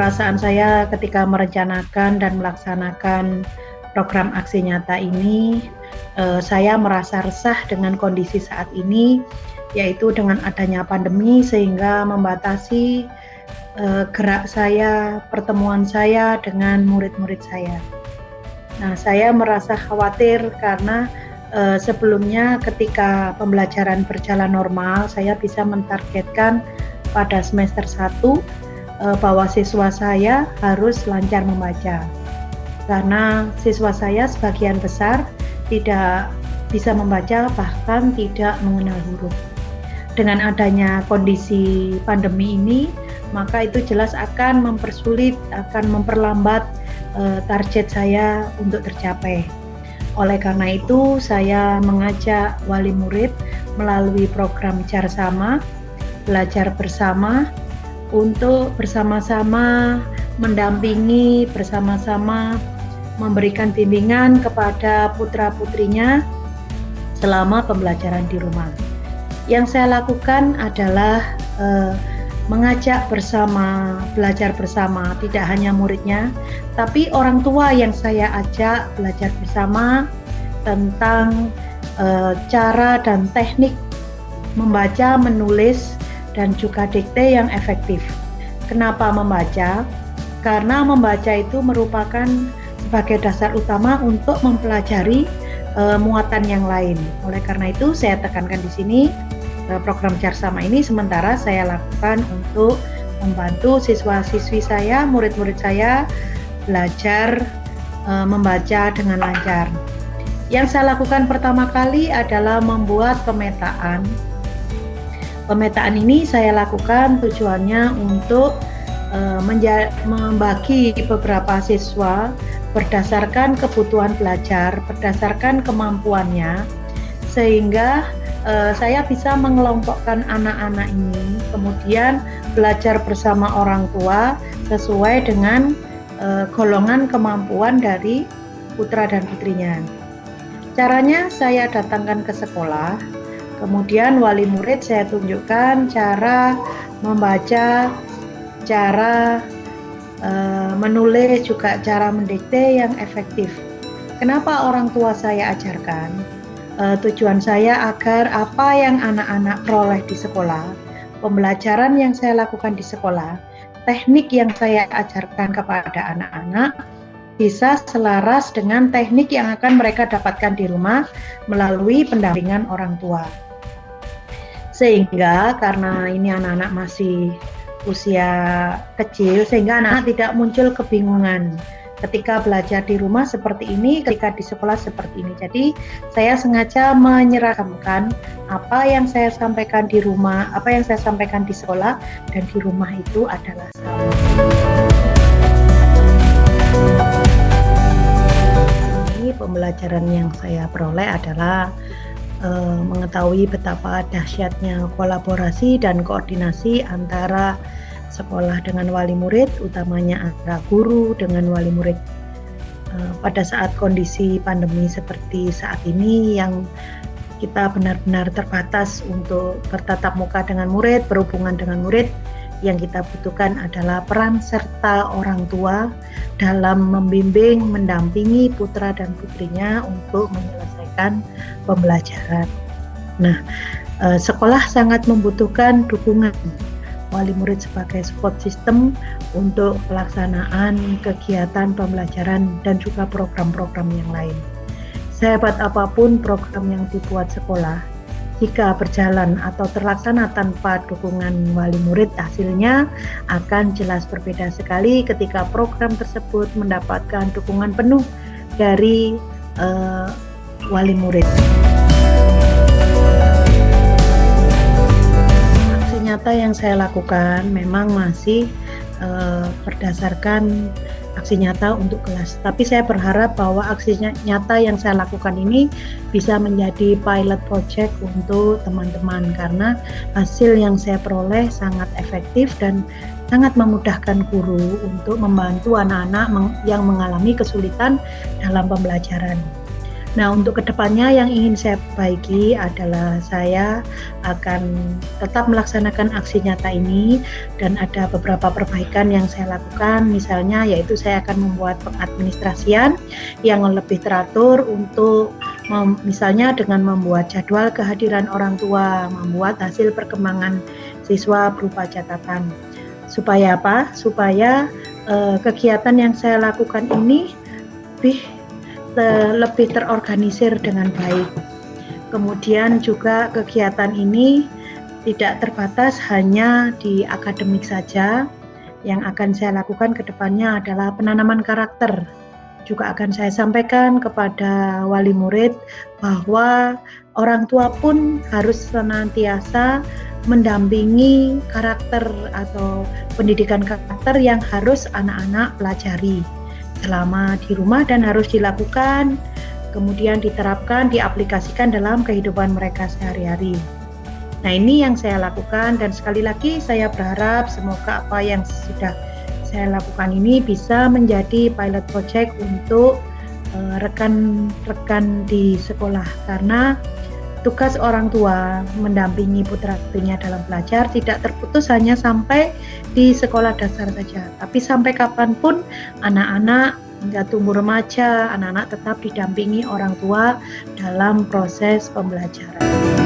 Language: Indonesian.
perasaan saya ketika merencanakan dan melaksanakan program aksi nyata ini, saya merasa resah dengan kondisi saat ini, yaitu dengan adanya pandemi sehingga membatasi gerak saya, pertemuan saya dengan murid-murid saya. Nah, saya merasa khawatir karena sebelumnya ketika pembelajaran berjalan normal, saya bisa mentargetkan pada semester 1 bahwa siswa saya harus lancar membaca. Karena siswa saya sebagian besar tidak bisa membaca, bahkan tidak mengenal huruf. Dengan adanya kondisi pandemi ini, maka itu jelas akan mempersulit, akan memperlambat target saya untuk tercapai. Oleh karena itu, saya mengajak wali murid melalui program Carsama, belajar bersama, untuk bersama-sama mendampingi, bersama-sama memberikan bimbingan kepada putra-putrinya selama pembelajaran di rumah. Yang saya lakukan adalah mengajak bersama, belajar bersama, tidak hanya muridnya, tapi orang tua yang saya ajak belajar bersama tentang cara dan teknik membaca, menulis, dan juga dikte yang efektif. Kenapa membaca? Karena membaca itu merupakan sebagai dasar utama untuk mempelajari muatan yang lain. Oleh karena itu, saya tekankan di sini program Carsama ini sementara saya lakukan untuk membantu siswa-siswi saya, murid-murid saya belajar membaca dengan lancar. Yang saya lakukan pertama kali adalah membuat pemetaan. Pemetaan ini saya lakukan tujuannya untuk membagi beberapa siswa berdasarkan kebutuhan belajar, berdasarkan kemampuannya, sehingga saya bisa mengelompokkan anak-anak ini, kemudian belajar bersama orang tua sesuai dengan golongan kemampuan dari putra dan putrinya. Caranya saya datangkan ke sekolah, kemudian wali murid saya tunjukkan cara membaca, cara menulis, juga cara mendikte yang efektif. Kenapa orang tua saya ajarkan? Tujuan saya agar apa yang anak-anak peroleh di sekolah, pembelajaran yang saya lakukan di sekolah, teknik yang saya ajarkan kepada anak-anak bisa selaras dengan teknik yang akan mereka dapatkan di rumah melalui pendampingan orang tua. Sehingga karena ini anak-anak masih usia kecil, sehingga anak-anak tidak muncul kebingungan ketika belajar di rumah seperti ini, ketika di sekolah seperti ini. Jadi saya sengaja menyeragamkan apa yang saya sampaikan di rumah, apa yang saya sampaikan di sekolah dan di rumah itu adalah sama. Ini pembelajaran yang saya peroleh adalah mengetahui betapa dahsyatnya kolaborasi dan koordinasi antara sekolah dengan wali murid, utamanya antara guru dengan wali murid. Pada saat kondisi pandemi seperti saat ini yang kita benar-benar terbatas untuk bertatap muka dengan murid, berhubungan dengan murid, yang kita butuhkan adalah peran serta orang tua dalam membimbing, mendampingi putra dan putrinya untuk menyelesaikan pembelajaran. Nah, sekolah sangat membutuhkan dukungan wali murid sebagai support system untuk pelaksanaan kegiatan pembelajaran dan juga program-program yang lain. Sehebat apapun program yang dibuat sekolah, jika berjalan atau terlaksana tanpa dukungan wali murid, hasilnya akan jelas berbeda sekali ketika program tersebut mendapatkan dukungan penuh dari wali murid. Aksi nyata yang saya lakukan memang masih berdasarkan aksi nyata untuk kelas. Tapi saya berharap bahwa aksi nyata yang saya lakukan ini bisa menjadi pilot project untuk teman-teman, karena hasil yang saya peroleh sangat efektif dan sangat memudahkan guru untuk membantu anak-anak yang mengalami kesulitan dalam pembelajaran. Nah, untuk kedepannya yang ingin saya perbaiki adalah saya akan tetap melaksanakan aksi nyata ini dan ada beberapa perbaikan yang saya lakukan, misalnya yaitu saya akan membuat pengadministrasian yang lebih teratur untuk misalnya dengan membuat jadwal kehadiran orang tua, membuat hasil perkembangan siswa berupa catatan. Supaya apa? Supaya kegiatan yang saya lakukan ini lebih terorganisir dengan baik. Kemudian juga kegiatan ini tidak terbatas hanya di akademik saja. Yang akan saya lakukan ke depannya adalah penanaman karakter. Juga akan saya sampaikan kepada wali murid bahwa orang tua pun harus senantiasa mendampingi karakter atau pendidikan karakter yang harus anak-anak pelajari selama di rumah dan harus dilakukan, kemudian diterapkan, diaplikasikan dalam kehidupan mereka sehari-hari. Nah, ini yang saya lakukan dan sekali lagi saya berharap semoga apa yang sudah saya lakukan ini bisa menjadi pilot project untuk rekan-rekan di sekolah, karena tugas orang tua mendampingi putra-putrinya dalam belajar tidak terputus hanya sampai di sekolah dasar saja, tapi sampai kapanpun anak-anak hingga tumbuh remaja, anak-anak tetap didampingi orang tua dalam proses pembelajaran.